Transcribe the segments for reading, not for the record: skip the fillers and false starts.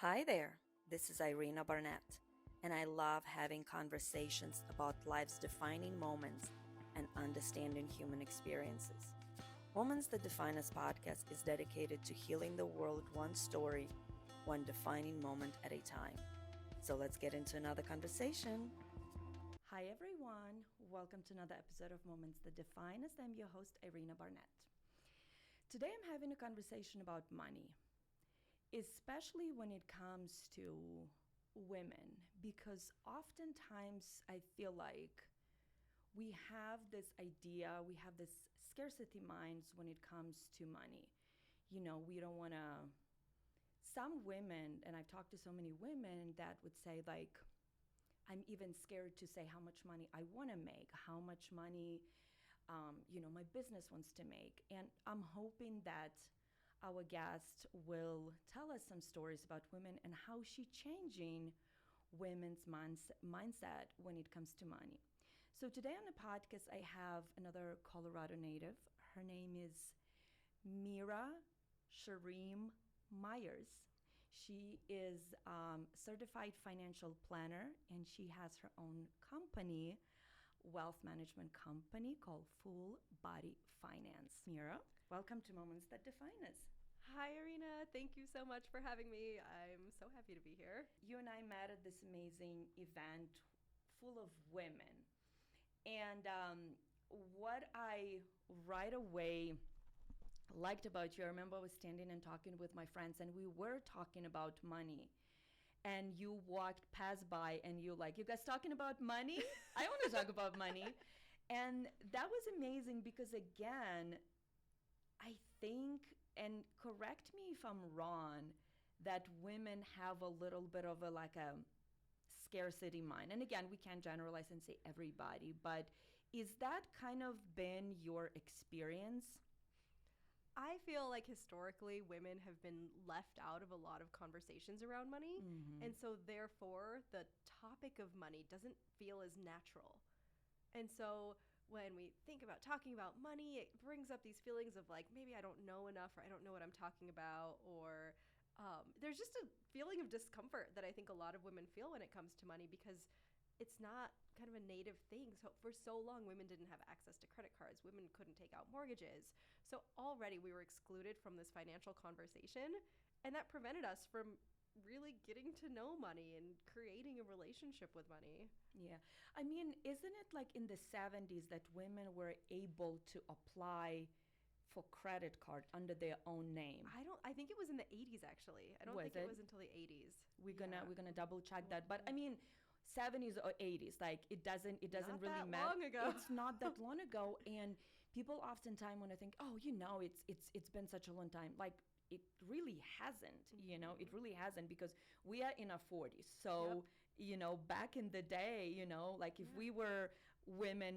Hi there, this is Irina Barnett, and I love having conversations about life's defining moments and understanding human experiences. Moments That Define Us podcast is dedicated to healing the world one story, one defining moment at a time. So let's get into another conversation. Hi everyone, welcome to another episode of Moments That Define Us. I'm your host, Irina Barnett. Today I'm having a conversation about money, especially when it comes to women, because oftentimes I feel like we have this idea, we have this scarcity minds when it comes to money. We don't want to. Some women, and I've talked to so many women that would say, like, I'm even scared to say how much money I want to make, how much money, my business wants to make. And I'm hoping that our guest will tell us some stories about women and how she's changing women's mindset when it comes to money. So today on the podcast, I have another Colorado native. Her name is Meera Shireem Myers. She is certified financial planner, and she has her own company, wealth management company called Full Body Finance. Meera, welcome to Moments That Define Us. Hi, Irina. Thank you so much for having me. I'm so happy to be here. You and I met at this amazing event full of women. And what I right away liked about you, I remember I was standing and talking with my friends, and we were talking about money. And you walked past by, and you like, you guys talking about money? I want to talk about money. And that was amazing because, again, I think, and correct me if I'm wrong, that women have a little bit of a scarcity mind. And again, we can't generalize and say everybody, but is that kind of been your experience? I feel like historically women have been left out of a lot of conversations around money. And so, therefore, the topic of money doesn't feel as natural. And so, when we think about talking about money, it brings up these feelings of like, maybe I don't know enough, or I don't know what I'm talking about, or there's just a feeling of discomfort that I think a lot of women feel when it comes to money because it's not kind of a native thing. So for so long, women didn't have access to credit cards. Women couldn't take out mortgages. So already we were excluded from this financial conversation, and that prevented us from really getting to know money and creating a relationship with money. Yeah. I mean, isn't it like in the 70s that women were able to apply for credit card under their own name? I think it was in the 80s actually. I don't think it was until the 80s. We're gonna double check that. But I mean, 70s or 80s, like it doesn't Not really that matter. long ago. It's not that long ago, and people oftentimes want to think, oh, it's been such a long time. Like it really hasn't, it really hasn't, because we are in our 40s. So, back in the day, like if we were women,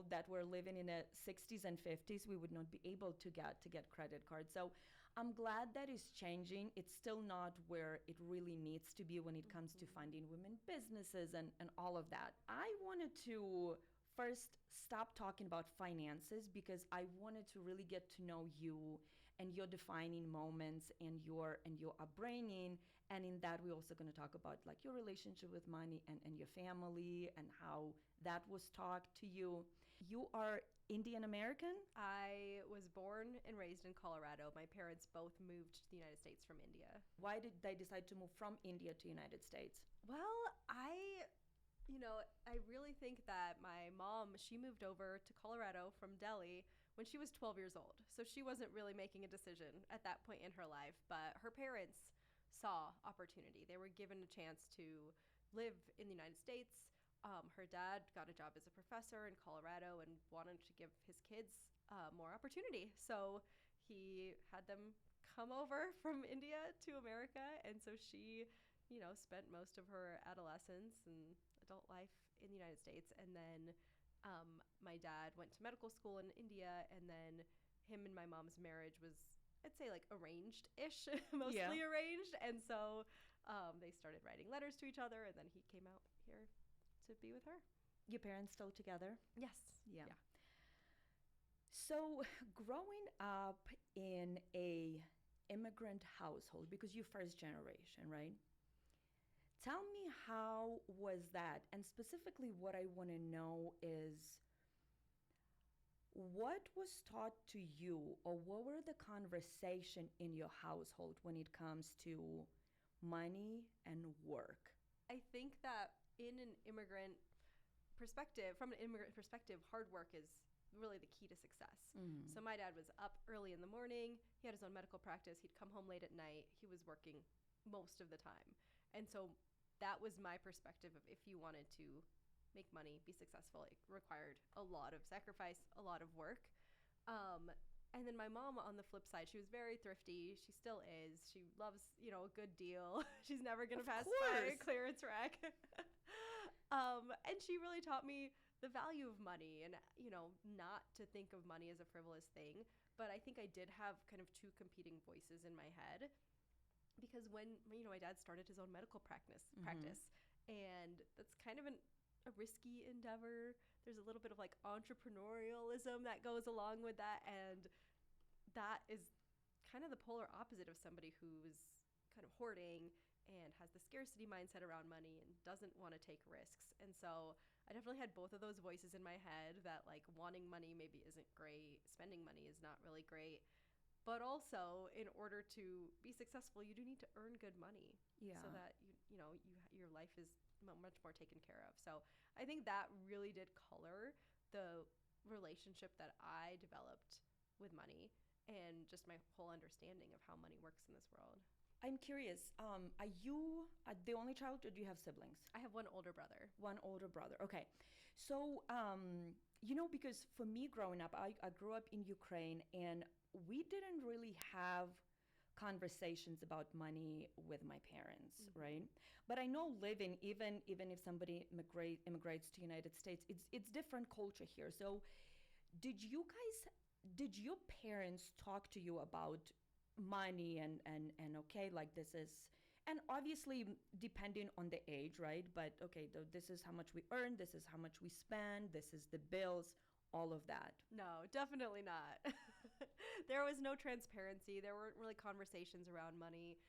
that were living in the 60s and 50s, we would not be able to get credit cards. So I'm glad that is changing. It's still not where it really needs to be when it comes to funding women businesses and all of that. I wanted to first stop talking about finances because I wanted to really get to know you and your defining moments and your upbringing. And in that, we're also going to talk about like your relationship with money and your family and how that was taught to you. You are Indian American? I was born and raised in Colorado. My parents both moved to the United States from India. Why did they decide to move from India to United States? Well, I really think that my mom, she moved over to Colorado from Delhi when she was 12 years old. So she wasn't really making a decision at that point in her life, but her parents saw opportunity. They were given a chance to live in the United States. Her dad got a job as a professor in Colorado and wanted to give his kids more opportunity. So he had them come over from India to America. And so she, spent most of her adolescence and adult life in the United States. And then my dad went to medical school in India. And then him and my mom's marriage was, I'd say, like arranged-ish, mostly arranged. And so they started writing letters to each other. And then he came out here to be with her. Your parents still together? Yes. Yeah. So growing up in a immigrant household, because you're first generation, right? Tell me, how was that? And specifically, what I want to know is what was taught to you, or what were the conversation in your household when it comes to money and work? I think that in an immigrant perspective, from an immigrant perspective, hard work is really the key to success. So my dad was up early in the morning. He had his own medical practice. He'd come home late at night. He was working most of the time. And so that was my perspective of, if you wanted to make money, be successful, it required a lot of sacrifice, a lot of work. And then my mom, on the flip side, she was very thrifty. She still is. She loves, a good deal. She's never going to pass by a clearance rack. And she really taught me the value of money and, not to think of money as a frivolous thing. But I think I did have kind of two competing voices in my head, because when, my dad started his own medical practice, and that's kind of a risky endeavor. There's a little bit of like entrepreneurialism that goes along with that. And that is kind of the polar opposite of somebody who's kind of hoarding and has the scarcity mindset around money and doesn't want to take risks. And so I definitely had both of those voices in my head, that like wanting money maybe isn't great, spending money is not really great. But also, in order to be successful, you do need to earn good money, so that your life is much more taken care of. So I think that really did color the relationship that I developed with money, and just my whole understanding of how money works in this world. I'm curious, are you the only child, or do you have siblings? I have one older brother. One older brother. Okay. So, because for me growing up, I grew up in Ukraine, and we didn't really have conversations about money with my parents, right? But I know living, even if somebody immigrates to United States, it's different culture here. So did your parents talk to you about money and okay, like this is, and obviously depending on the age, right? But okay, this is how much we earn, this is how much we spend, this is the bills, all of that. No, definitely not. There was no transparency. There weren't really conversations around money.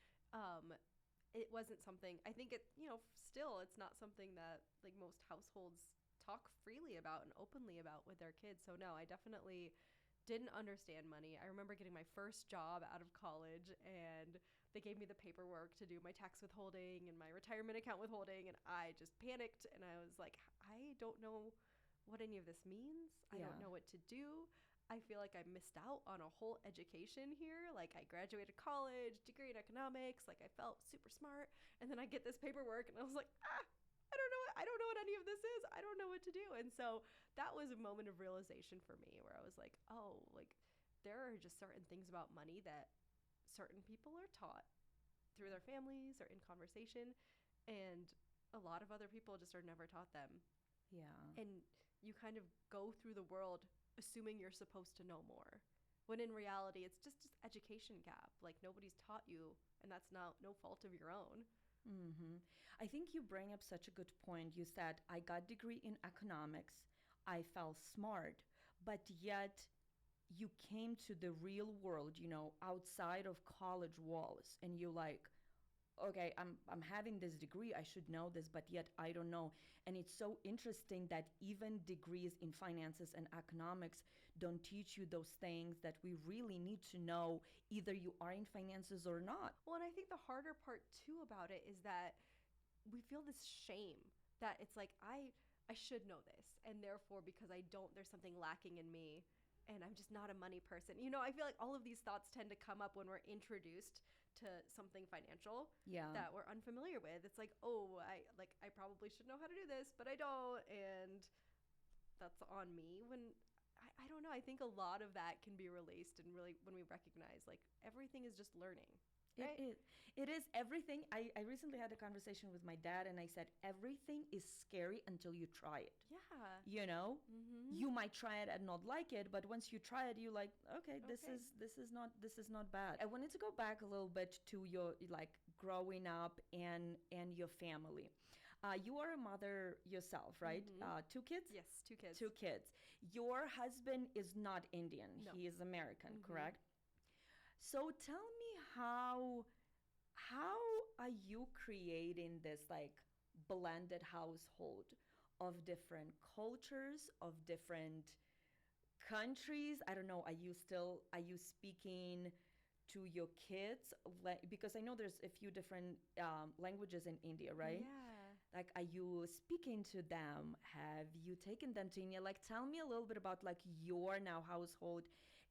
It wasn't something, I think still it's not something that like most households talk freely about and openly about with their kids. So no, I definitely didn't understand money. I remember getting my first job out of college, and they gave me the paperwork to do my tax withholding and my retirement account withholding, and I just panicked, and I was like, I don't know what any of this means. I don't know what to do. I feel like I missed out on a whole education here. Like, I graduated college, degree in economics, like I felt super smart, and then I get this paperwork and I was like, I don't know what any of this is. I don't know what to do. And so that was a moment of realization for me, where I was like, oh, like there are just certain things about money that certain people are taught through their families or in conversation, and a lot of other people just are never taught them. Yeah. And you kind of go through the world assuming you're supposed to know more, when in reality it's just this education gap. Like, nobody's taught you, and that's no fault of your own. I think you bring up such a good point. You said, I got degree in economics, I felt smart, but yet you came to the real world, outside of college walls, and you're like, okay, I'm having this degree, I should know this, but yet I don't know. And it's so interesting that even degrees in finances and economics don't teach you those things that we really need to know, either you are in finances or not. Well, and I think the harder part too about it is that we feel this shame that it's like, I should know this, and therefore because I don't, there's something lacking in me, and I'm just not a money person. I feel like all of these thoughts tend to come up when we're introduced to something financial that we're unfamiliar with. It's like, oh, I probably should know how to do this, but I don't, and that's on me. When I don't know, I think a lot of that can be released, and really when we recognize like everything is just learning. Right? It is everything. I recently had a conversation with my dad, and I said, everything is scary until you try it. Yeah. You might try it and not like it, but once you try it, you're like, okay, this is not bad. I wanted to go back a little bit to your like growing up and your family. You are a mother yourself, right? 2 kids? Yes, 2 kids. 2 kids. Your husband is not Indian. No. He is American, correct? So tell me how how are you creating this like blended household of different cultures, of different countries? I don't know. Are you speaking to your kids? Because I know there's a few different languages in India, right? Yeah. Like, are you speaking to them? Have you taken them to India? Like, tell me a little bit about like your now household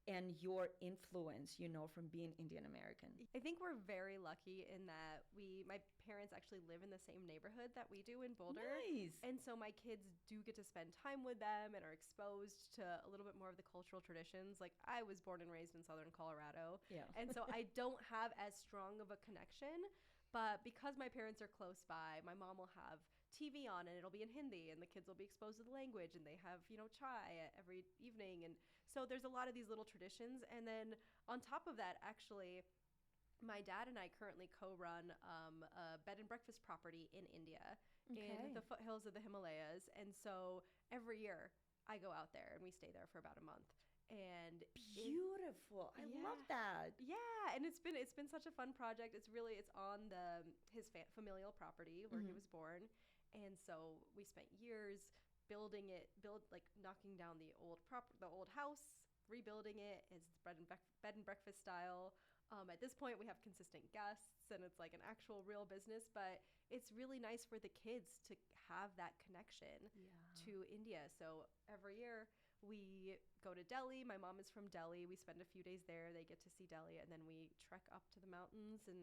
and your influence, from being Indian American. I think we're very lucky in that my parents actually live in the same neighborhood that we do in Boulder. Nice. And so my kids do get to spend time with them and are exposed to a little bit more of the cultural traditions. Like, I was born and raised in Southern Colorado. Yeah. And so I don't have as strong of a connection. But because my parents are close by, my mom will have TV on and it'll be in Hindi and the kids will be exposed to the language, and they have, chai every evening. And so there's a lot of these little traditions. And then on top of that, actually, my dad and I currently co-run a bed and breakfast property in India, in the foothills of the Himalayas. And so every year I go out there and we stay there for about a month. And Beautiful. I love that. Yeah, and it's been such a fun project. It's on his familial property where he was born. And so we spent years knocking down the old house, rebuilding it as bed and breakfast style. At this point, we have consistent guests, and it's like an actual real business. But it's really nice for the kids to have that connection to India. So every year we go to Delhi. My mom is from Delhi. We spend a few days there. They get to see Delhi, and then we trek up to the mountains, and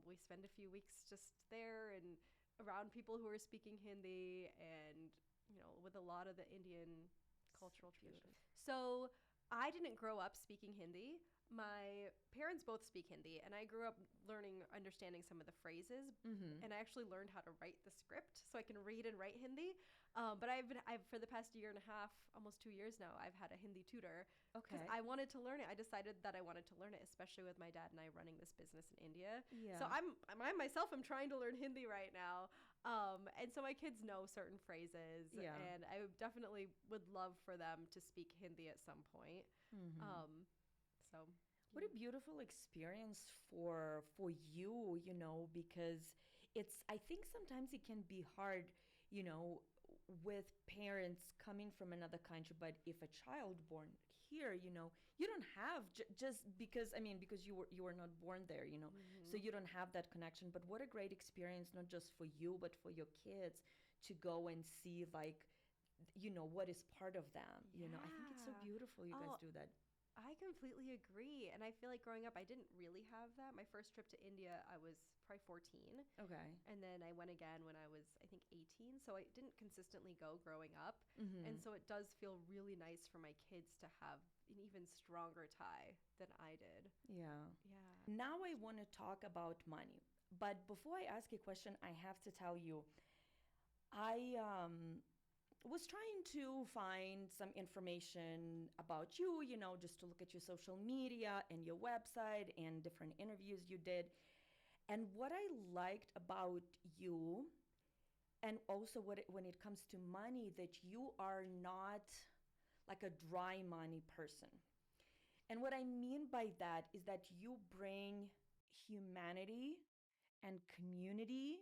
we spend a few weeks just there and around people who are speaking Hindi, and with a lot of the Indian cultural traditions. So I didn't grow up speaking Hindi. My parents both speak Hindi, and I grew up understanding some of the phrases, and I actually learned how to write the script so I can read and write Hindi. But I've for the past year and a half, almost 2 years now, I've had a Hindi tutor because I wanted to learn it. I decided that I wanted to learn it, especially with my dad and I running this business in India. Yeah. So I myself am trying to learn Hindi right now. And so my kids know certain phrases, and I definitely would love for them to speak Hindi at some point. What a beautiful experience for you, because I think sometimes it can be hard, with parents coming from another country. But if a child born here, you don't have just because you were not born there, so you don't have that connection. But what a great experience, not just for you, but for your kids to go and see, like, what is part of them. I think it's so beautiful you guys do that. I completely agree. And I feel like growing up, I didn't really have that. My first trip to India, I was probably 14. Okay. And then I went again when I was, I think, 18. So I didn't consistently go growing up. And so it does feel really nice for my kids to have an even stronger tie than I did. Yeah. Yeah. Now I want to talk about money. But before I ask a question, I have to tell you, I was trying to find some information about you, just to look at your social media and your website and different interviews you did. And what I liked about you, and also when it comes to money, that you are not like a dry money person. And what I mean by that is that you bring humanity and community,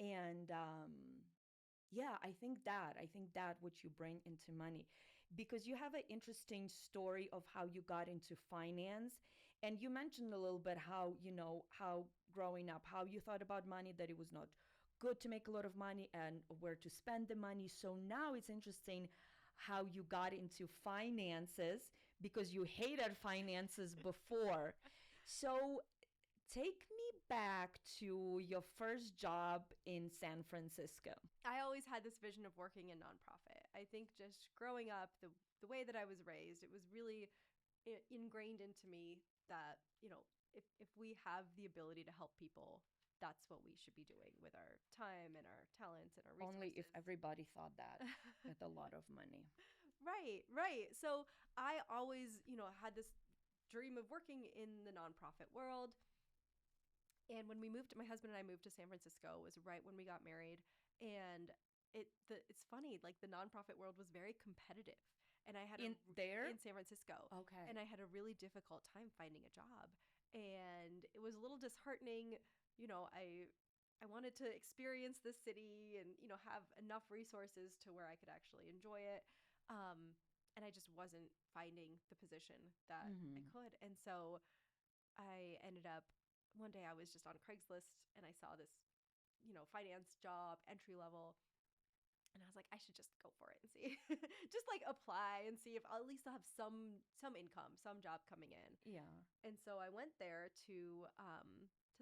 and I think that what you bring into money, because you have an interesting story of how you got into finance. And you mentioned a little bit how growing up, how you thought about money, that it was not good to make a lot of money and where to spend the money. So now it's interesting how you got into finances, because you hated finances before. So take me back to your first job in San Francisco. I always had this vision of working in nonprofit. I think just growing up, the way that I was raised, it was really ingrained into me that, if we have the ability to help people, that's what we should be doing with our time and our talents and our resources. Only if everybody thought that with a lot of money. Right. So I always, had this dream of working in the nonprofit world. And when my husband and I moved to San Francisco, was right when we got married. And it's funny, like the nonprofit world was very competitive. And I had in San Francisco. Okay. And I had a really difficult time finding a job. and it was a little disheartening. You know, I wanted to experience the city and, you know, have enough resources to where I could actually enjoy it. And I just wasn't finding the position that I Mm-hmm. could. And so I ended up, one day I was just on Craigslist and I saw this, you know, finance job, entry level. And I was like, I should just go for it and see, just like apply and see if at least I'll have some income, some job coming in. Yeah. And so I went there to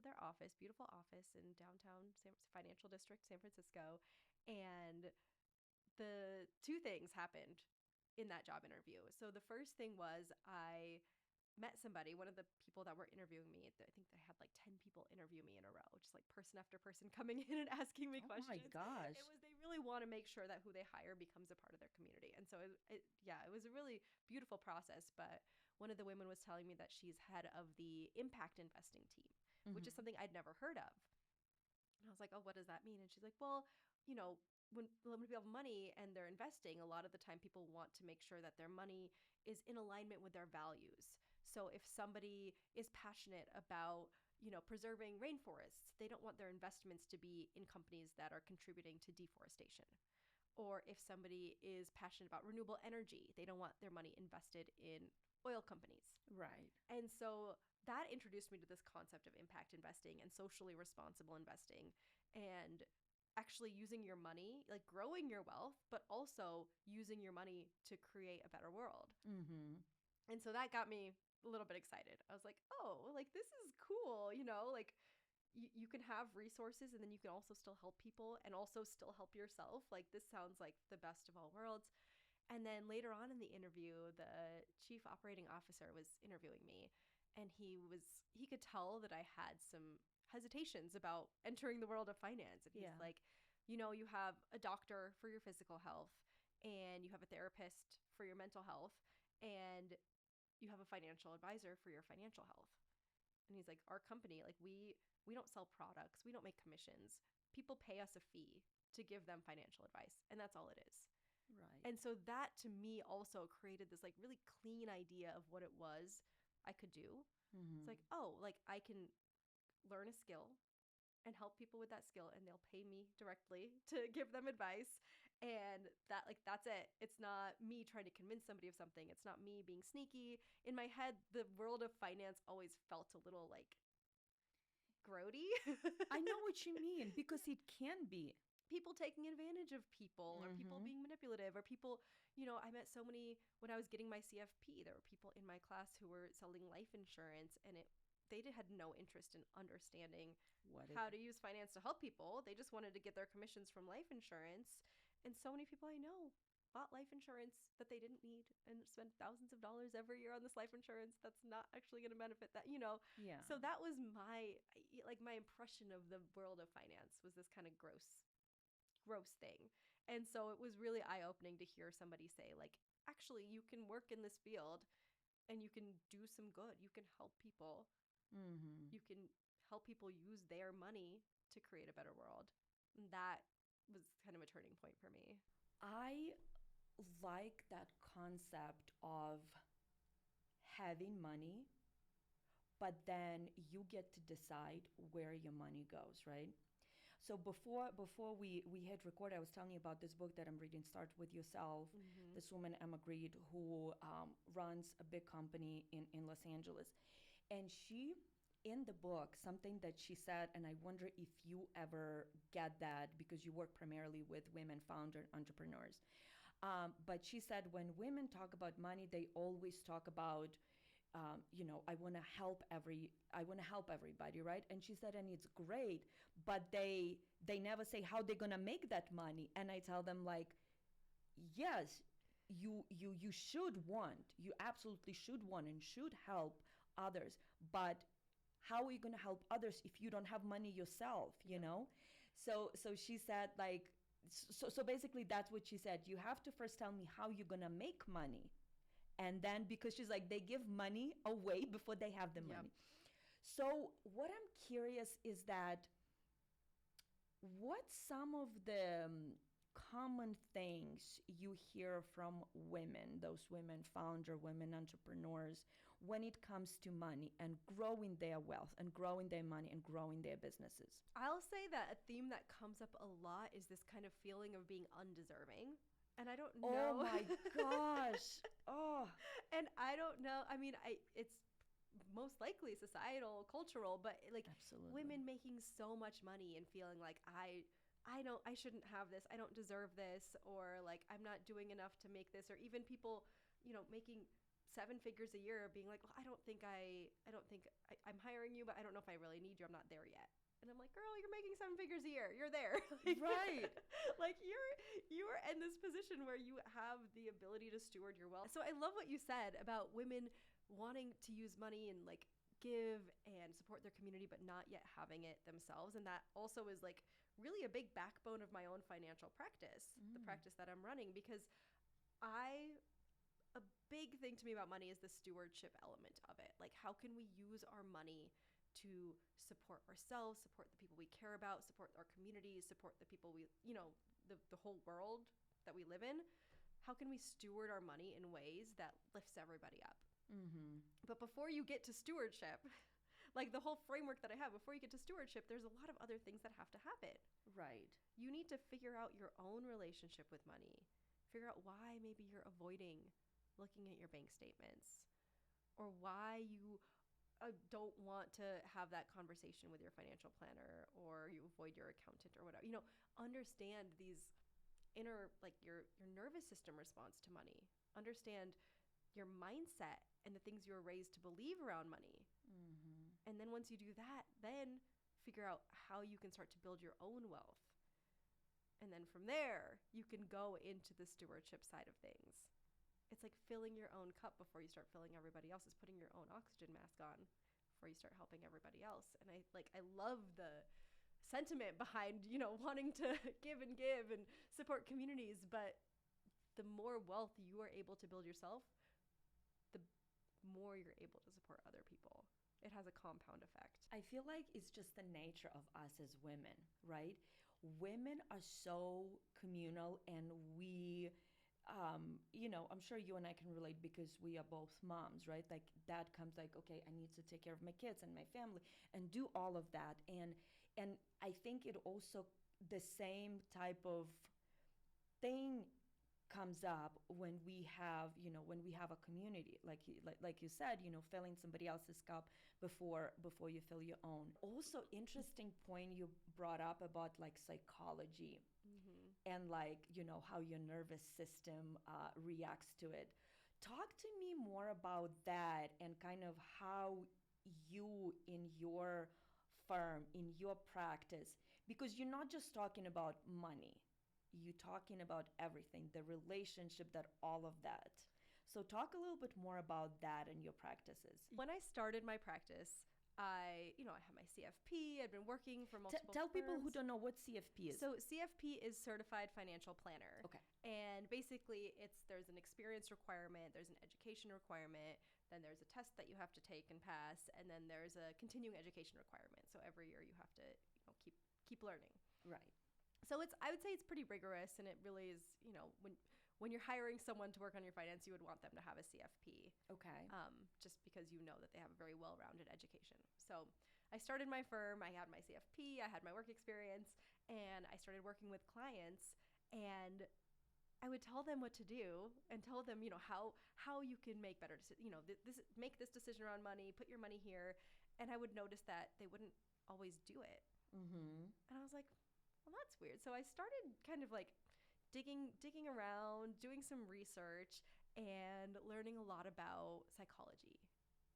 their office, beautiful office in downtown financial district, San Francisco, and the two things happened in that job interview. So the first thing was I met somebody, one of the people that were interviewing me. I think they had like 10 people interview me in a row, just like person after person coming in and asking me Oh my questions. gosh. It was, they really want to make sure that who they hire becomes a part of their community. And so yeah, it was a really beautiful process. But one of the women was telling me that she's head of the impact investing team, which is Mm-hmm. something I'd never heard of. And I was like, oh, what does that mean? And she's like, well, you know, when people have money and they're investing, a lot of the time people want to make sure that their money is in alignment with their values. So if somebody is passionate about, you know, preserving rainforests, they don't want their investments to be in companies that are contributing to deforestation. Or if somebody is passionate about renewable energy, they don't want their money invested in oil companies. Right. And so that introduced me to this concept of impact investing and socially responsible investing, and actually using your money, like growing your wealth, but also using your money to create a better world. Mm-hmm. And so that got me a little bit excited. I was like, oh, like this is cool, you know, like you can have resources and then you can also still help people and also still help yourself. Like this sounds like the best of all worlds. And then later on in the interview, the chief operating officer was interviewing me, and he could tell that I had some hesitations about entering the world of finance. And he's Yeah. like, you know, you have a doctor for your physical health, and you have a therapist for your mental health, and you have a financial advisor for your financial health. And he's like, our company, like we don't sell products, we don't make commissions. People pay us a fee to give them financial advice, and that's all it is. Right. And so that to me also created this like really clean idea of what it was I could do. It's Mm-hmm. like, oh, like I can learn a skill and help people with that skill and they'll pay me directly to give them advice. And that like that's it. It's not me trying to convince somebody of something. It's not me being sneaky. In my head, the world of finance always felt a little like grody. I know what you mean because it can be. People taking advantage of people or people Mm-hmm. being manipulative or people, you know, I met so many when I was getting my CFP. There were people in my class who were selling life insurance, and had no interest in understanding What it how to use finance to help people. They just wanted to get their commissions from life insurance. And so many people I know bought life insurance that they didn't need and spent thousands of dollars every year on this life insurance that's not actually going to benefit that, you know. Yeah. So that was my impression of the world of finance was this kind of gross thing. And so it was really eye opening to hear somebody say, like, actually, you can work in this field and you can do some good. You can help people. Mm-hmm. You can help people use their money to create a better world. And that was kind of a turning point for me. I like that concept of having money, but then you get to decide where your money goes, right? So before we hit record, I was telling you about this book that I'm reading, Start With Yourself. Mm-hmm. This woman, immigrated, who runs a big company in Los Angeles. And she, in the book, something that she said, and I wonder if you ever get that because you work primarily with women founder entrepreneurs. But she said when women talk about money, they always talk about I want to I want to help everybody, right? And she said, and it's great, but they never say how they're gonna make that money. And I tell them like, yes, you should want, you absolutely should want and should help others, but how are you gonna help others if you don't have money yourself? You Yep. know, so she said like, so basically that's what she said. You have to first tell me how you're gonna make money, and then because she's like they give money away before they have the Yep. money. So what I'm curious is that what some of the common things you hear from women, those women founder, women entrepreneurs, when it comes to money and growing their wealth and growing their money and growing their businesses? I'll say that a theme that comes up a lot is this kind of feeling of being undeserving. And I don't know. Oh my gosh. Oh. And I don't know. I mean, it's most likely societal, cultural, but like Absolutely. women making so much money and feeling like I shouldn't have this. I don't deserve this, or like I'm not doing enough to make this, or even people, making 7 figures a year being like, well, I don't think I'm hiring you, but I don't know if I really need you. I'm not there yet. And I'm like, girl, you're making 7 figures a year. You're there. Right. Like you're in this position where you have the ability to steward your wealth. So I love what you said about women wanting to use money and like give and support their community, but not yet having it themselves. And that also is like really a big backbone of my own financial practice, the practice that I'm running, because a big thing to me about money is the stewardship element of it. Like, how can we use our money to support ourselves, support the people we care about, support our communities, support the people the whole world that we live in? How can we steward our money in ways that lifts everybody up? Mm-hmm. But before you get to stewardship, like the whole framework that I have, before you get to stewardship, there's a lot of other things that have to happen. Right. You need to figure out your own relationship with money. Figure out why maybe you're avoiding looking at your bank statements, or why you don't want to have that conversation with your financial planner, or you avoid your accountant or whatever. Understand these inner, like your nervous system response to money. Understand your mindset and the things you were raised to believe around money. Mm-hmm. And then once you do that, then figure out how you can start to build your own wealth. And then from there, you can go into the stewardship side of things. It's like filling your own cup before you start filling everybody else's, putting your own oxygen mask on before you start helping everybody else. And I love the sentiment behind, wanting to give and support communities. But the more wealth you are able to build yourself, the more you're able to support other people. It has a compound effect. I feel like it's just the nature of us as women, right? Women are so communal, and we I'm sure you and I can relate because we are both moms, right? Like that comes like, okay, I need to take care of my kids and my family and do all of that. And I think it also, the same type of thing comes up when we have a community, like you said, filling somebody else's cup before you fill your own. Also, interesting point you brought up about like psychology. Mm-hmm. And like, how your nervous system reacts to it. Talk to me more about that, and kind of how you, in your firm, in your practice, because you're not just talking about money, you're talking about everything, the relationship, that all of that. So talk a little bit more about that in your practices. When I started my practice, I have my CFP. I'd been working for multiple Tell firms. people who don't know what CFP is. So CFP is Certified Financial Planner. Okay. And basically there's an experience requirement, there's an education requirement, then there's a test that you have to take and pass, and then there's a continuing education requirement. So every year you have to keep learning. Right. So I would say it's pretty rigorous, and it really is, when you're hiring someone to work on your finance, you would want them to have a CFP. Okay. Just because you know that they have a very well-rounded education. So I started my firm, I had my CFP, I had my work experience, and I started working with clients, and I would tell them what to do and tell them, how you can make better decisions, make this decision around money, put your money here. And I would notice that they wouldn't always do it. Mm-hmm. And I was like, well, that's weird. So I started kind of like digging around, doing some research, and learning a lot about psychology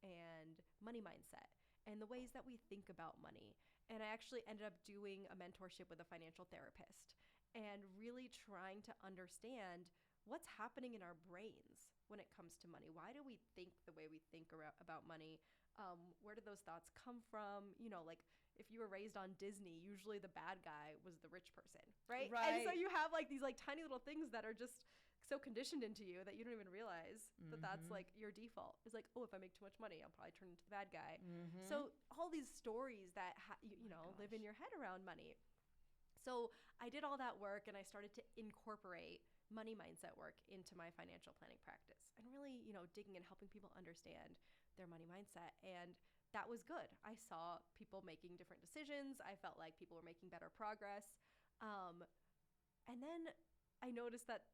and money mindset and the ways that we think about money. And I actually ended up doing a mentorship with a financial therapist and really trying to understand what's happening in our brains when it comes to money. Why do we think the way we think about money? Where do those thoughts come from? Like if you were raised on Disney, usually the bad guy was the rich person, right? Right. And so you have like these like tiny little things that are just so conditioned into you that you don't even realize that that's like your default. It's like, oh, if I make too much money, I'll probably turn into the bad guy. Mm-hmm. So all these stories that live in your head around money. So I did all that work, and I started to incorporate money mindset work into my financial planning practice, and really, digging and helping people understand their money mindset. And that was good. I saw people making different decisions. I felt like people were making better progress. And then I noticed that,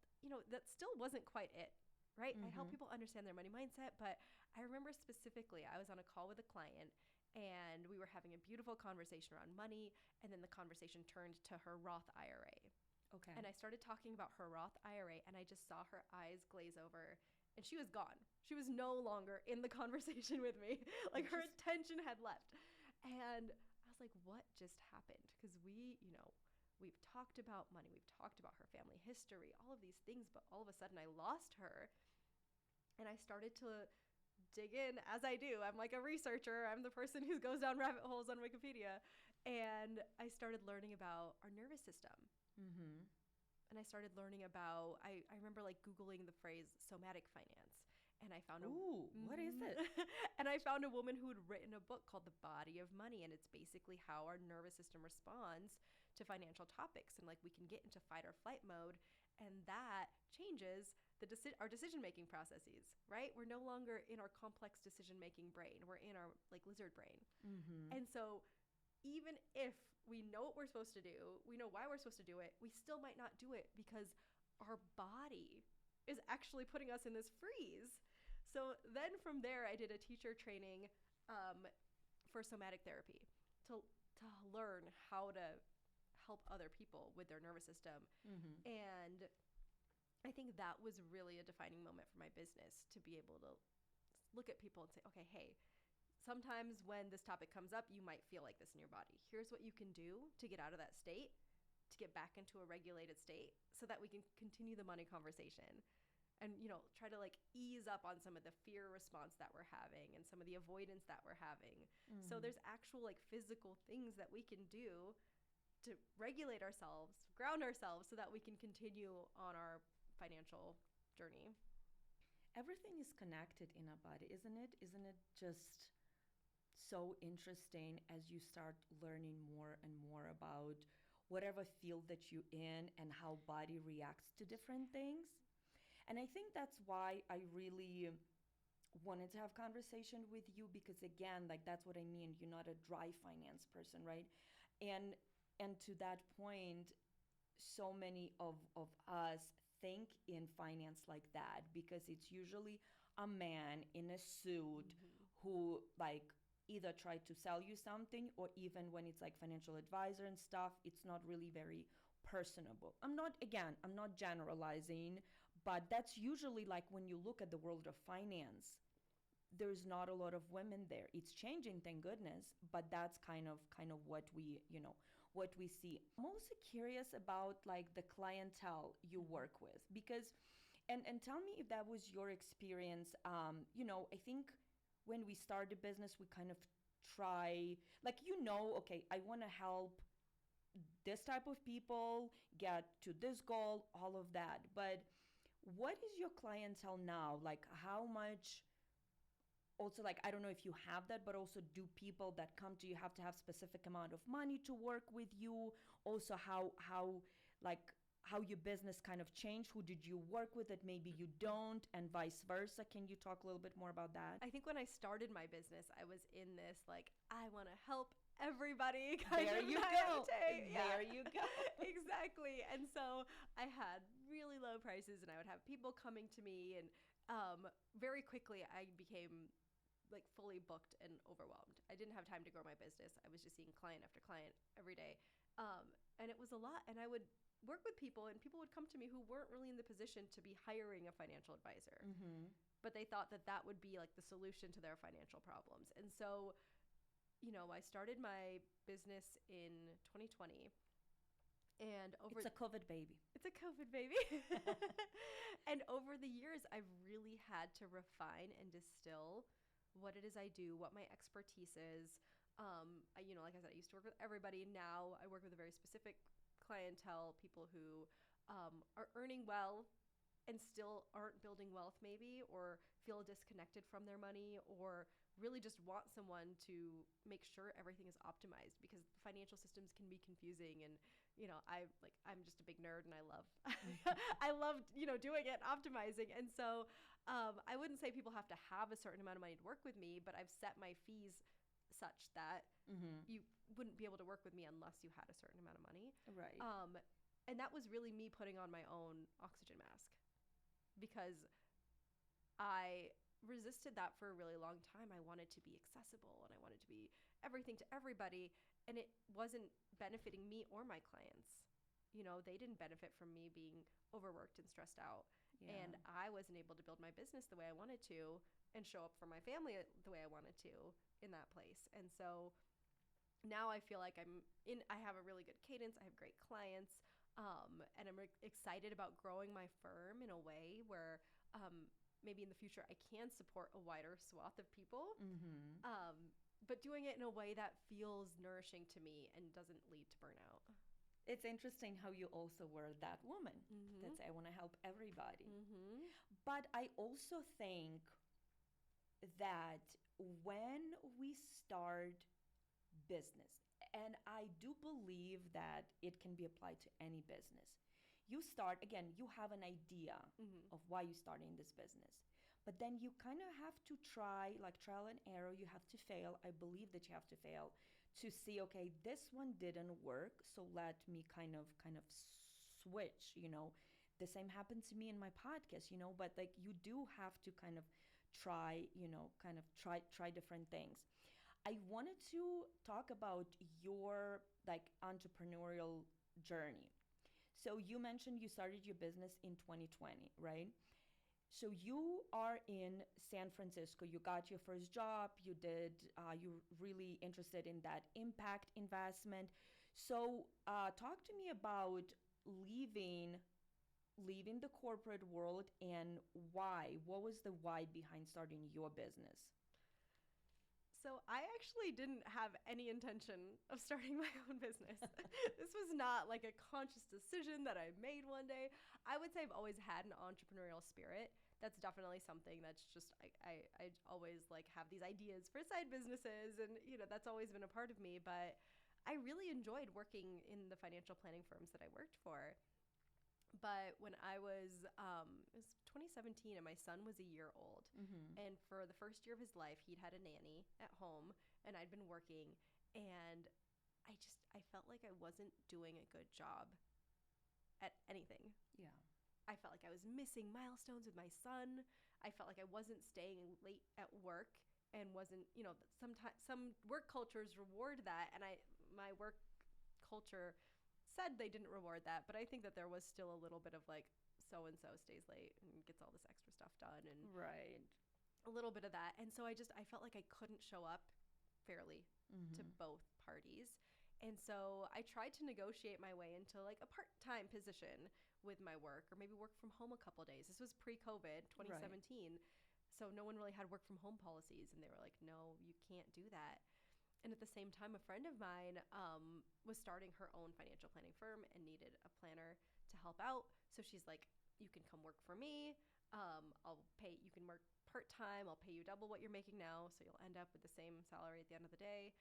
that still wasn't quite it, right? I help people understand their money mindset, but I remember specifically I was on a call with a client and we were having a beautiful conversation around money, and then the conversation turned to her Roth IRA. Okay. And I started talking about her Roth IRA, and I just saw her eyes glaze over, and she was gone. She was no longer in the conversation with me. Like her attention had left. And I was like, what just happened? Because we've talked about money, we've talked about her family history, all of these things, but all of a sudden I lost her. And I started to dig in, as I do. I'm like a researcher. I'm the person who goes down rabbit holes on Wikipedia. And I started learning about our nervous system. And I started learning about, I remember like Googling the phrase somatic finance. And I found what is it? And I found a woman who had written a book called The Body of Money. And it's basically how our nervous system responds to financial topics. And like we can get into fight or flight mode. And that changes our decision-making processes, right? We're no longer in our complex decision-making brain. We're in our like lizard brain. And so even if we know what we're supposed to do, we know why we're supposed to do it, we still might not do it because our body is actually putting us in this freeze. So then from there, I did a teacher training for somatic therapy to learn how to help other people with their nervous system. And I think that was really a defining moment for my business, to be able to look at people and say, okay, hey, sometimes when this topic comes up, you might feel like this in your body. Here's what you can do to get out of that state, to get back into a regulated state so that we can continue the money conversation and, try to like ease up on some of the fear response that we're having and some of the avoidance that we're having. So there's actual like physical things that we can do to regulate ourselves, ground ourselves so that we can continue on our financial journey. Everything is connected in our body, isn't it? Isn't it just so interesting as you start learning more and more about whatever field that you're in and how body reacts to different things? And I think that's why I really wanted to have conversation with you, because again, like that's what I mean. You're not a dry finance person, right? And to that point, so many of us think in finance like that, because it's usually a man in a suit who like either try to sell you something, or even when it's like financial advisor and stuff, it's not really very personable. I'm not generalizing, but that's usually like when you look at the world of finance, there's not a lot of women there. It's changing, thank goodness, but that's kind of what we see. I'm also curious about like the clientele you work with, because and tell me if that was your experience. I think when we start a business, we kind of try, like, okay, I want to help this type of people get to this goal, all of that. But what is your clientele now? Like how much, also, like, I don't know if you have that, but also do people that come to you have to have specific amount of money to work with you? Also how your business kind of changed? Who did you work with that maybe you don't, and vice versa? Can you talk a little bit more about that? I think when I started my business, I was in this like, I want to help everybody kind there of you naivete. go. There you go. Exactly. And so I had really low prices, and I would have people coming to me, and very quickly I became like fully booked and overwhelmed. I didn't have time to grow my business. I was just seeing client after client every day. And it was a lot. And I would work with people, and people would come to me who weren't really in the position to be hiring a financial advisor, but they thought that that would be like the solution to their financial problems. And so, I started my business in 2020. And it's a COVID baby. It's a COVID baby. And over the years, I've really had to refine and distill what it is I do, what my expertise is. Like I said, I used to work with everybody. Now I work with a very specific clientele, people who are earning well and still aren't building wealth maybe, or feel disconnected from their money, or really just want someone to make sure everything is optimized, because financial systems can be confusing, and I'm just a big nerd, and I love I love doing it, optimizing. And so I wouldn't say people have to have a certain amount of money to work with me, but I've set my fees such that Mm-hmm. you wouldn't be able to work with me unless you had a certain amount of money. Right. And that was really me putting on my own oxygen mask, because I resisted that for a really long time. I wanted to be accessible, and I wanted to be everything to everybody, and it wasn't benefiting me or my clients. They didn't benefit from me being overworked and stressed out. Yeah. And I wasn't able to build my business the way I wanted to and show up for my family the way I wanted to in that place. And so now I feel like I have a really good cadence. I have great clients. And I'm excited about growing my firm in a way where maybe in the future I can support a wider swath of people, Mm-hmm. but doing it in a way that feels nourishing to me and doesn't lead to burnout. It's interesting how you also were that woman Mm-hmm. that say, I want to help everybody. Mm-hmm. But I also think that when we start business, and I do believe that it can be applied to any business. You start, again, you have an idea Mm-hmm. of why you're starting this business. But then you kind of have to try, like trial and error, you have to fail. I believe that you have to fail to see, okay, this one didn't work, so let me kind of switch. The same happened to me in my podcast, but like you do have to kind of try, try different things. I wanted to talk about your like entrepreneurial journey. So you mentioned you started your business in 2020, right? So you are in San Francisco. You got your first job. You're really interested in that impact investment. So talk to me about leaving leaving the corporate world and why. What was the why behind starting your business? So I actually didn't have any intention of starting my own business. This was not like a conscious decision that I made one day. I would say I've always had an entrepreneurial spirit. That's definitely something that's just I always like have these ideas for side businesses, and that's always been a part of me. But I really enjoyed working in the financial planning firms that I worked for. But when it was 2017, and my son was a year old. Mm-hmm. And for the first year of his life, he'd had a nanny at home, and I'd been working. And I felt like I wasn't doing a good job at anything. Yeah. I felt like I was missing milestones with my son. I felt like I wasn't staying late at work, and wasn't, sometimes some work cultures reward that. And my work culture said they didn't reward that, but I think that there was still a little bit of like, so and so stays late and gets all this extra stuff done, and Right. a little bit of that. And so I felt like I couldn't show up fairly to Mm-hmm. both parties. And so I tried to negotiate my way into like a part-time position with my work, or maybe work from home a couple days. This was pre-COVID, 2017. So no one really had work from home policies, and they were like, no, you can't do that. And at the same time, a friend of mine was starting her own financial planning firm and needed a planner to help out. So she's like, you can come work for me. You can work part-time. I'll pay you double what you're making now. So you'll end up with the same salary at the end of the day.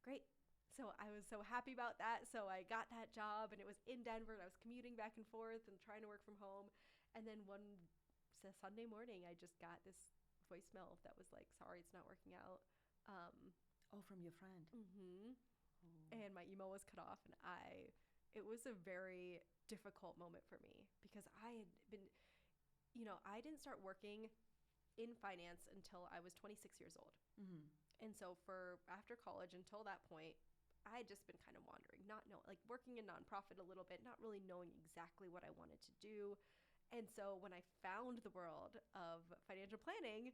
Great. So I was so happy about that. So I got that job, and it was in Denver, and I was commuting back and forth and trying to work from home. And then one Sunday morning, I just got this voicemail that was like, sorry, it's not working out. Oh, from your friend. Mm-hmm. Oh. And my email was cut off, and it was a very difficult moment for me, because I had been, I didn't start working in finance until I was 26 years old. Mm-hmm. And so for after college until that point, I had just been kind of wandering, like working in nonprofit a little bit, not really knowing exactly what I wanted to do. And so when I found the world of financial planning,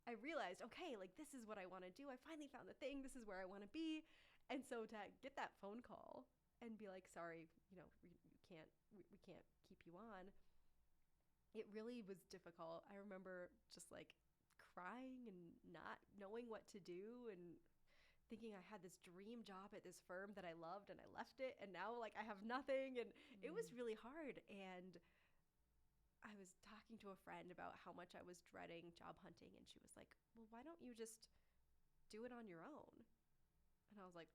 I realized, okay, like this is what I want to do. I finally found the thing. This is where I want to be. And so to get that phone call and be like, sorry, we can't keep you on. It really was difficult. I remember just like crying and not knowing what to do, and thinking I had this dream job at this firm that I loved, and I left it, and now like I have nothing. And it was really hard. And I was talking to a friend about how much I was dreading job hunting, and she was like, well, why don't you just do it on your own? And I was like,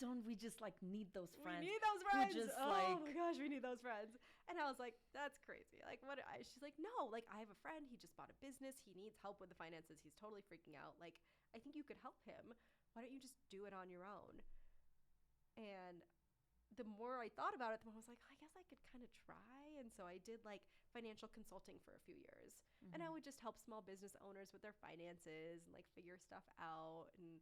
don't we just like need those friends? We need those who friends. just, oh like- my gosh, we need those friends. And I was like, that's crazy. Like, what? She's like, no, like, I have a friend. He just bought a business. He needs help with the finances. He's totally freaking out. Like, I think you could help him. Why don't you just do it on your own? And the more I thought about it, the more I was like, I guess I could kind of try. And so I did like financial consulting for a few years. And I would just help small business owners with their finances and like figure stuff out. And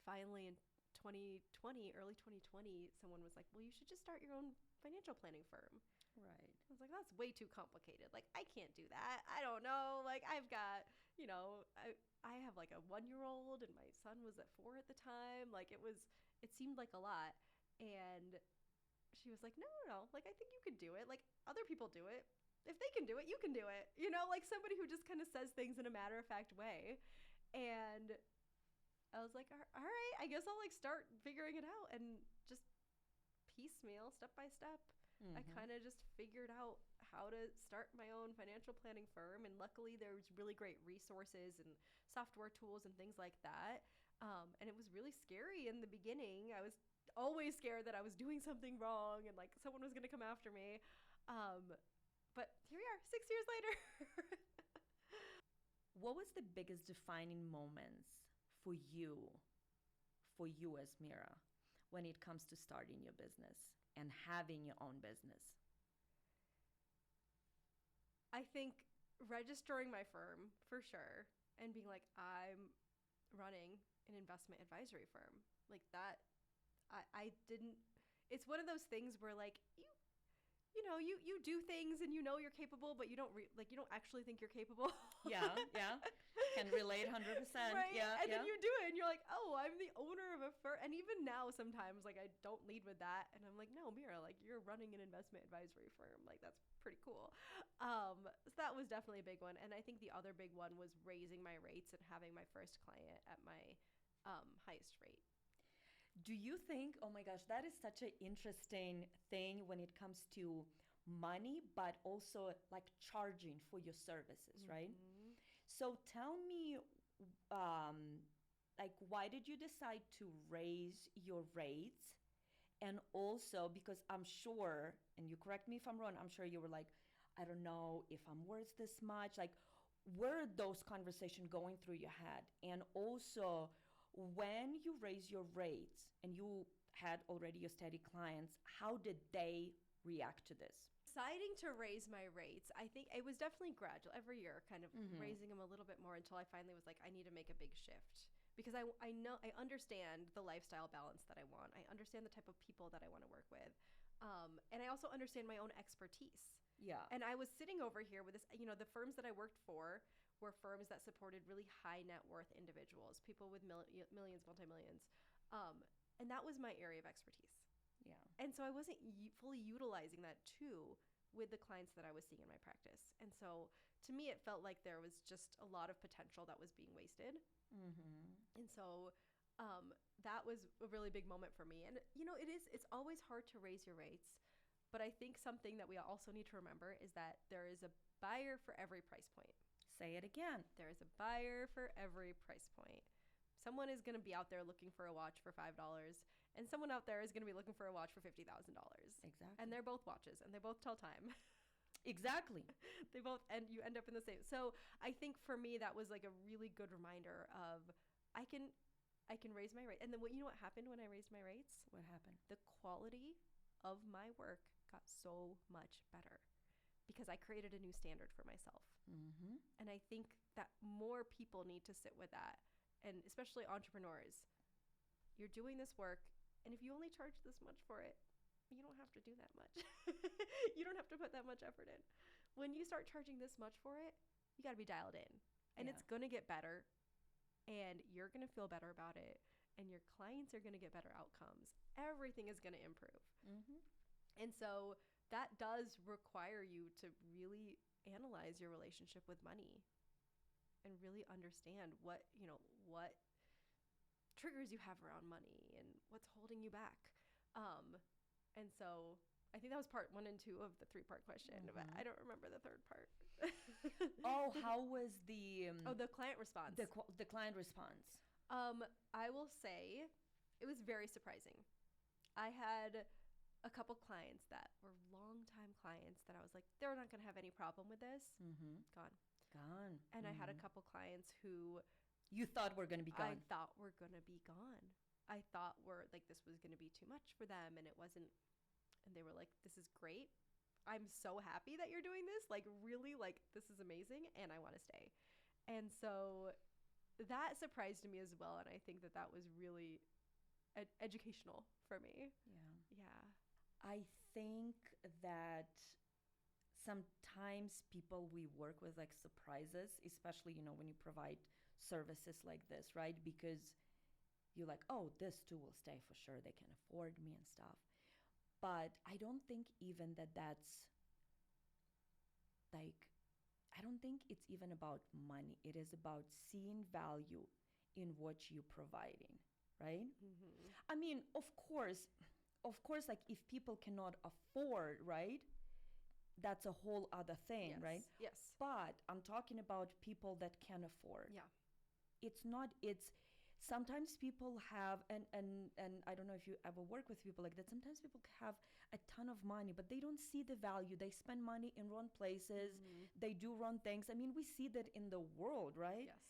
finally in 2020, early 2020, someone was like, well, you should just start your own financial planning firm. Right. I was like, that's way too complicated. Like, I can't do that. I don't know. Like, I've got, I have like a 1-year-old and my son was at 4 at the time. Like, it seemed like a lot. And she was like, no. Like, I think you could do it. Like, other people do it. If they can do it, you can do it. Like somebody who just kind of says things in a matter-of-fact way. And I was like, all right, I guess I'll like start figuring it out and just piecemeal, step by step. I kind of just figured out how to start my own financial planning firm. And luckily there's really great resources and software tools and things like that. And it was really scary in the beginning. I was always scared that I was doing something wrong and like someone was going to come after me. But here we are 6 years later. What was the biggest defining moments for you as Meera when it comes to starting your business and having your own business? I think registering my firm for sure and being like, I'm running an investment advisory firm. Like that, I didn't, it's one of those things where like, you do things and you're capable, but you don't actually think you're capable. Yeah. Can relate 100%. Right? Yeah. And then you do it and you're like, oh, I'm the owner of a firm. And even now sometimes like I don't lead with that. And I'm like, no, Meera, like you're running an investment advisory firm. Like that's pretty cool. So that was definitely a big one. And I think the other big one was raising my rates and having my first client at my highest rate. Do you think, oh my gosh, that is such an interesting thing when it comes to money, but also like charging for your services, right? So tell me, like, why did you decide to raise your rates? And also, because I'm sure, and you correct me if I'm wrong, I'm sure you were like, I don't know if I'm worth this much. Like, where are those conversations going through your head? And also, when you raise your rates and you had already your steady clients, how did they react to this? Deciding to raise my rates, I think it was definitely gradual every year, kind of raising them a little bit more until I finally was like, I need to make a big shift because I understand the lifestyle balance that I want. I understand the type of people that I want to work with. And I also understand my own expertise. Yeah. And I was sitting over here with this, the firms that I worked for were firms that supported really high net worth individuals, people with millions, multi-millions. And that was my area of expertise. Yeah. And so I wasn't fully utilizing that too with the clients that I was seeing in my practice. And so to me, it felt like there was just a lot of potential that was being wasted. And so that was a really big moment for me. And, it's always hard to raise your rates. But I think something that we also need to remember is that there is a buyer for every price point. Say it again. There is a buyer for every price point. Someone is going to be out there looking for a watch for $5, and someone out there is going to be looking for a watch for $50,000. Exactly. And they're both watches, and they both tell time. Exactly. They both, and you end up in the same. So I think for me, that was like a really good reminder of I can raise my rate. And then what happened when I raised my rates? What happened? The quality of my work got so much better because I created a new standard for myself. And I think that more people need to sit with that. And especially entrepreneurs, you're doing this work, and if you only charge this much for it, you don't have to do that much. You don't have to put that much effort in. When you start charging this much for it, you got to be dialed in, and it's going to get better, and you're going to feel better about it, and your clients are going to get better outcomes. Everything is going to improve. And so that does require you to really analyze your relationship with money and really understand what triggers you have around money and what's holding you back. And so I think that was part 1 and 2 of the 3-part question, but I don't remember the third part. Oh, how was the the client response? the client response? I will say it was very surprising. I had a couple clients that were longtime clients that I was like, they're not going to have any problem with this. Gone. Gone. And I had a couple clients who You thought were going to be I gone. thought were going to be gone. I thought were like, this was going to be too much for them. And it wasn't. And they were like, this is great. I'm so happy that you're doing this. Like, really, like, this is amazing. And I want to stay. And so that surprised me as well. And I think that that was really educational for me. Yeah. Yeah. I think that sometimes people we work with like surprises, especially, you know, when you provide services like this, right? Because you're like, oh, this too will stay for sure. They can afford me and stuff. But I don't think even that's like, I don't think it's even about money. It is about seeing value in what you're providing, right? I mean, of course, like if people cannot afford, right? That's a whole other thing, Yes. right? Yes. But I'm talking about people that can afford. Yeah. It's sometimes people have and I don't know if you ever work with people like that. Sometimes people have a ton of money, but they don't see the value. They spend money in wrong places. They do wrong things. I mean, we see that in the world, right? Yes.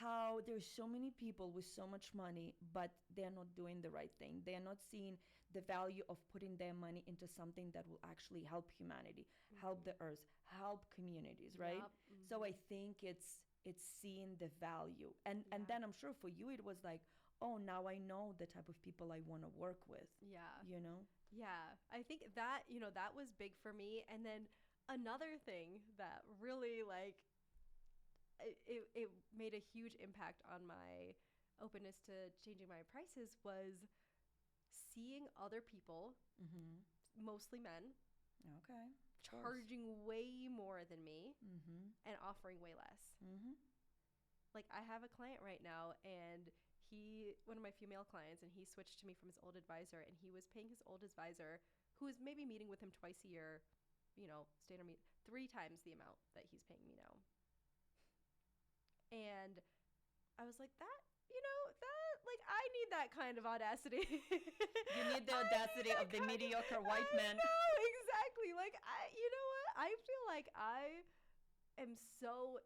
How there's so many people with so much money, but they're not doing the right thing. They're not seeing the value of putting their money into something that will actually help humanity, help the earth, help communities, right? Yep. So I think it's seeing the value. And then I'm sure for you it was like, oh, now I know the type of people I want to work with. Yeah. You know? Yeah. I think that, that was big for me. And then another thing that really like it made a huge impact on my openness to changing my prices was seeing other people, mostly men, Okay. charging way more than me and offering way less. Like I have a client right now and one of my female clients, and he switched to me from his old advisor, and he was paying his old advisor, who was maybe meeting with him twice a year, standard meet 3 times the amount that he's paying me now. And I was like, that like I need that kind of audacity. You need the audacity of the mediocre white man. No, exactly. Like you know what? I feel like I am so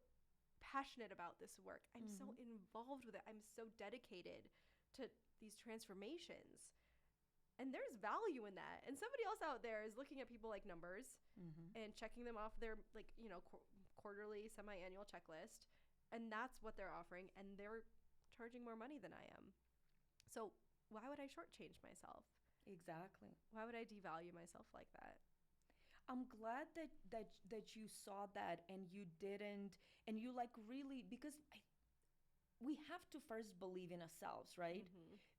passionate about this work. I'm so involved with it. I'm so dedicated to these transformations. And there's value in that. And somebody else out there is looking at people like numbers and checking them off their quarterly, semi-annual checklist. And that's what they're offering. And they're charging more money than I am. So why would I shortchange myself? Exactly. Why would I devalue myself like that? I'm glad that you saw that and you didn't, and you like really, because we have to first believe in ourselves, right?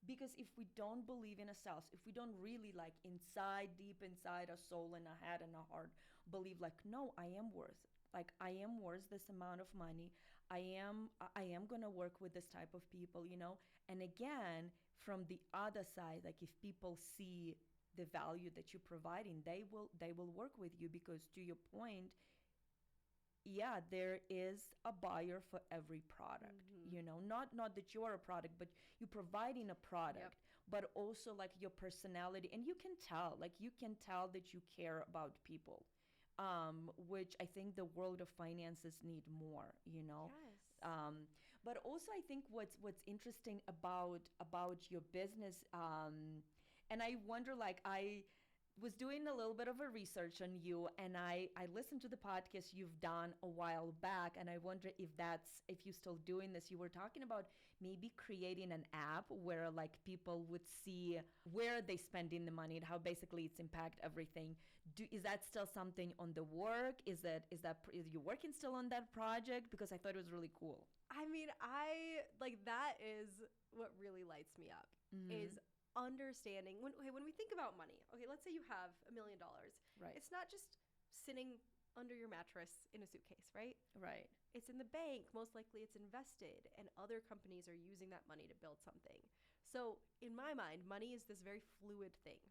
Because if we don't believe in ourselves, if we don't really like deep inside our soul and our head and our heart believe like, no, I am worth this amount of money. I am going to work with this type of people, And again, from the other side, like if people see the value that you're providing, they will work with you, because to your point, yeah, there is a buyer for every product, not that you're a product, but you're providing a product. But also like your personality, and you can tell that you care about people, which I think the world of finances need more, Yes. But also I think what's interesting about your business, and I wonder, like I was doing a little bit of a research on you, and I listened to the podcast you've done a while back, and I wonder if you're still doing this. You were talking about maybe creating an app where like people would see where they spending the money and how basically it's impact everything. Is that still something on the work? Is you working still on that project? Because I thought it was really cool. I mean, that is what really lights me up, is understanding when we think about money. Okay, let's say you have $1 million. Right. It's not just sitting under your mattress in a suitcase, right? Right. It's in the bank. Most likely it's invested, and other companies are using that money to build something. So in my mind, money is this very fluid thing.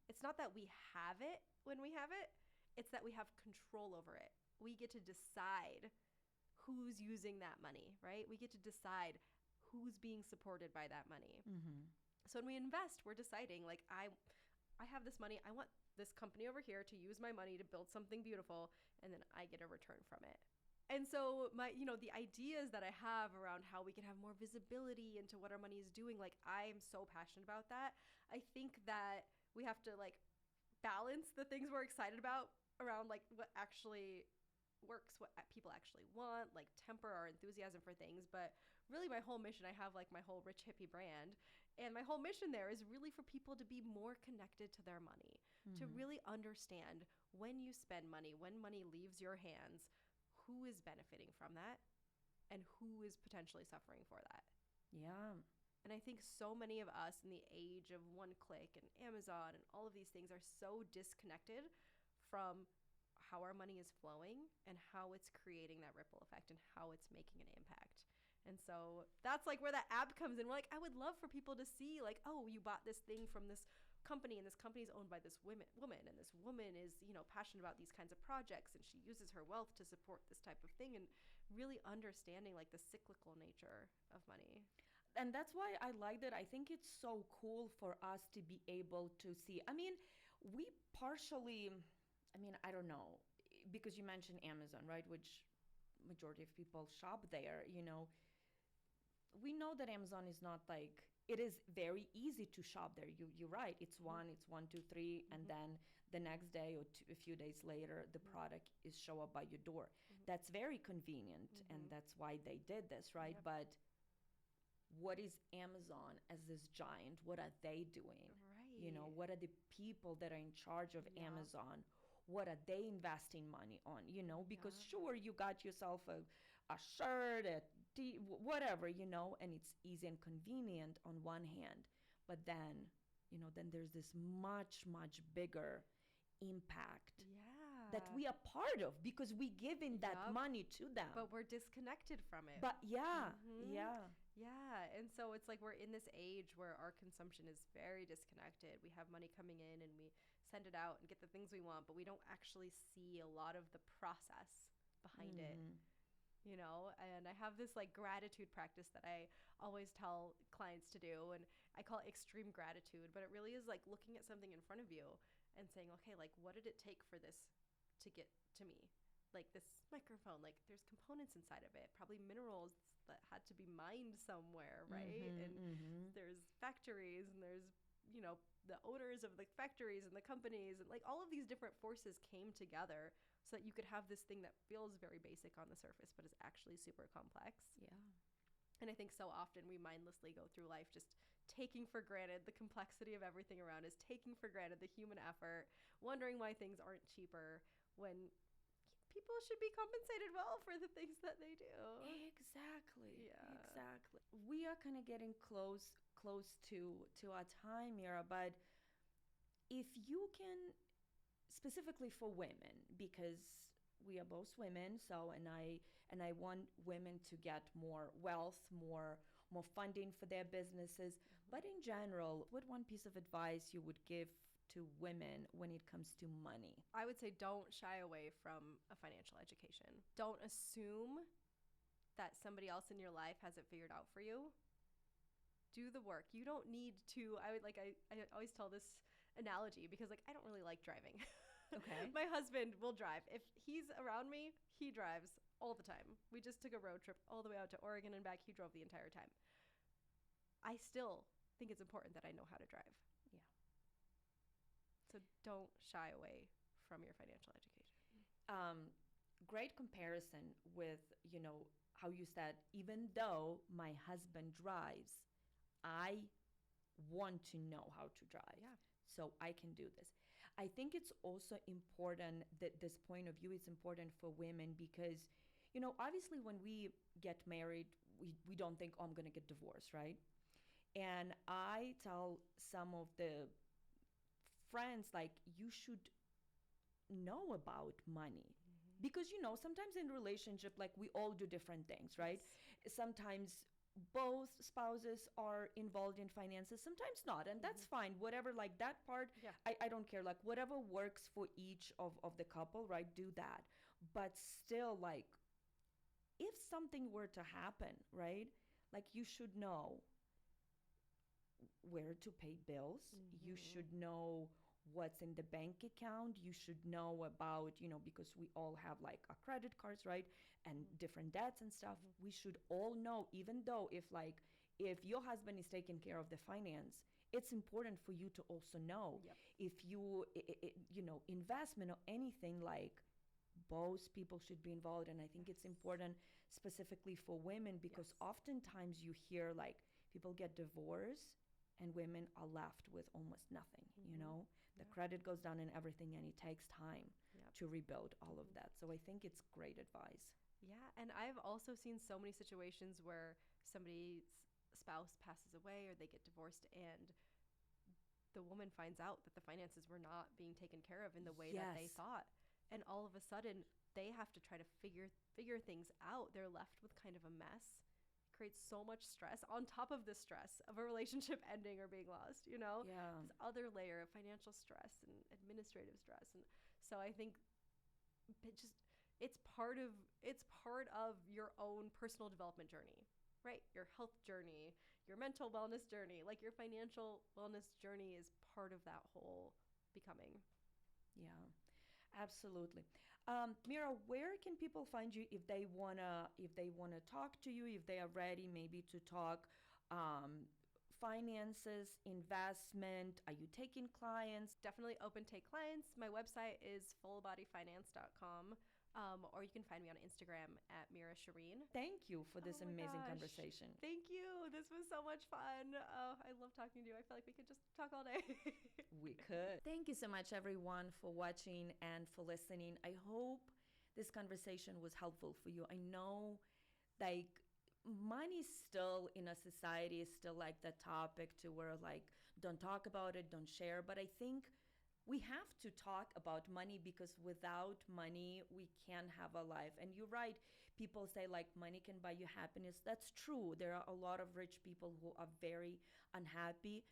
It's not that we have it when we have it. It's that we have control over it. We get to decide who's using that money, right? We get to decide who's being supported by that money. So when we invest, we're deciding like I have this money. I want this company over here to use my money to build something beautiful, and then I get a return from it. And so my, the ideas that I have around how we can have more visibility into what our money is doing, like I am so passionate about that. I think that we have to like balance the things we're excited about around like what actually works, what people actually want, like temper our enthusiasm for things. But really my whole mission, I have like my whole rich hippie brand, and my whole mission there is really for people to be more connected to their money, to really understand when you spend money, when money leaves your hands, who is benefiting from that and who is potentially suffering for that. Yeah. And I think so many of us in the age of one click and Amazon and all of these things are so disconnected from how our money is flowing and how it's creating that ripple effect and how it's making an impact. And so that's like where that app comes in. We're like, I would love for people to see like, oh, you bought this thing from this company, and this company is owned by this woman, and this woman is, passionate about these kinds of projects, and she uses her wealth to support this type of thing, and really understanding like the cyclical nature of money. And that's why I like that. I think it's so cool for us to be able to see. I mean, we partially, I don't know, because you mentioned Amazon, right? Which majority of people shop there, We know that Amazon is not like, it is very easy to shop there. You're right. It's one, 2, 3, and then the next day or a few days later, the product is show up by your door. That's very convenient, and that's why they did this, right? Yep. But what is Amazon as this giant? What are they doing? Right. What are the people that are in charge of Amazon? What are they investing money on? Because sure, you got yourself a shirt, whatever, and it's easy and convenient on one hand, but then there's this much, much bigger impact that we are part of because we give in that money to them. But we're disconnected from it. But yeah. And so it's like we're in this age where our consumption is very disconnected. We have money coming in and we send it out and get the things we want, but we don't actually see a lot of the process behind it. And I have this like gratitude practice that I always tell clients to do, and I call it extreme gratitude, but it really is like looking at something in front of you and saying, okay, like what did it take for this to get to me? Like this microphone, like there's components inside of it, probably minerals that had to be mined somewhere, right? There's factories, and there's, the owners of the factories and the companies, and like all of these different forces came together so that you could have this thing that feels very basic on the surface, but is actually super complex. Yeah. And I think so often we mindlessly go through life just taking for granted the complexity of everything around us, taking for granted the human effort, wondering why things aren't cheaper when people should be compensated well for the things that they do. Exactly. Yeah. Exactly. We are kind of getting close to our time, Meera, but if you can, specifically for women, because we are both women, so and I want women to get more wealth, more funding for their businesses. But in general, what one piece of advice you would give to women when it comes to money? I would say don't shy away from a financial education. Don't assume that somebody else in your life has it figured out for you. Do the work. You don't need to. I always tell this analogy because like I don't really like driving. Okay. My husband will drive. If he's around me, he drives all the time. We just took a road trip all the way out to Oregon and back. He drove the entire time. I still think it's important that I know how to drive. Yeah. So don't shy away from your financial education. Great comparison with, how you said, even though my husband drives, I want to know how to drive. Yeah. So I can do this. I think it's also important that this point of view is important for women because, obviously when we get married, we don't think, oh, I'm going to get divorced, right? And I tell some of the friends, like, you should know about money. Because, sometimes in relationship, like we all do different things, right? Yes. Sometimes both spouses are involved in finances, sometimes not, and that's fine. Whatever, like that part, I don't care. Like whatever works for each of the couple, right? Do that. But still, like, if something were to happen, right? Like you should know where to pay bills. You Mm-hmm. should know what's in the bank account. You should know about, because we all have like a credit cards, right? And different debts and stuff. Mm-hmm. We should all know, even though if your husband is taking care of the finance, it's important for you to also know Yep. if investment or anything, like both people should be involved. And I think it's Yes. important specifically for women, because Yes. oftentimes you hear like people get divorced and women are left with almost nothing. Mm-hmm. The Yeah. credit goes down and everything, and it takes time Yep. to rebuild all of Mm-hmm. that. So I think it's great advice. Yeah, and I've also seen so many situations where somebody's spouse passes away or they get divorced and the woman finds out that the finances were not being taken care of in the way that they Yes. thought. And all of a sudden, they have to try to figure things out. They're left with kind of a mess. It creates so much stress on top of the stress of a relationship ending or being lost, Yeah. This other layer of financial stress and administrative stress. And so I think it just it's part of your own personal development journey, right? Your health journey, your mental wellness journey, like your financial wellness journey is part of that whole becoming. Yeah. Absolutely. Mira, where can people find you if they wanna talk to you, if they are ready maybe to talk finances, investment? Are you taking clients? Definitely open take clients. My website is fullbodyfinance.com. Or you can find me on Instagram at Meera Shireen. Thank you for Oh this my amazing gosh. conversation. Thank you. This was so much fun. Oh, I love talking to you. I feel like we could just talk all day. We could. Thank you so much, everyone, for watching and for listening. I hope this conversation was helpful for you. I know, like, money still in a society is still like the topic to where, like, don't talk about it, don't share. But I think we have to talk about money, because without money, we can't have a life. And you're right. People say, like, money can buy you happiness. That's true. There are a lot of rich people who are very unhappy.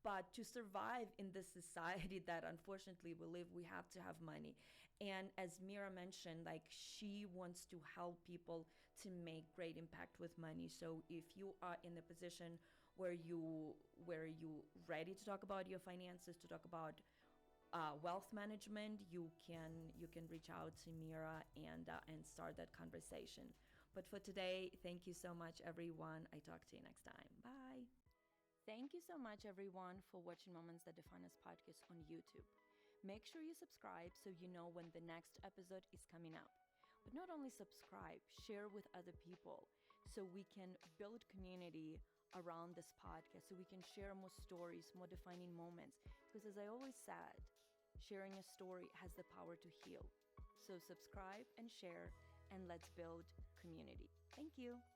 But to survive in this society that unfortunately we live, we have to have money. And as Meera mentioned, like, she wants to help people to make great impact with money. So if you are in the position where you ready to talk about your finances, to talk about wealth management, you can reach out to Meera and start that conversation. But for today, thank you so much, everyone. I talk to you next time. Bye. Thank you so much, everyone, for watching Moments That Define Us podcast on YouTube. Make sure you subscribe so you know when the next episode is coming up. But not only subscribe, share with other people so we can build community around this podcast, so we can share more stories, more defining moments. Because as I always said, sharing a story has the power to heal. So subscribe and share, and let's build community. Thank you.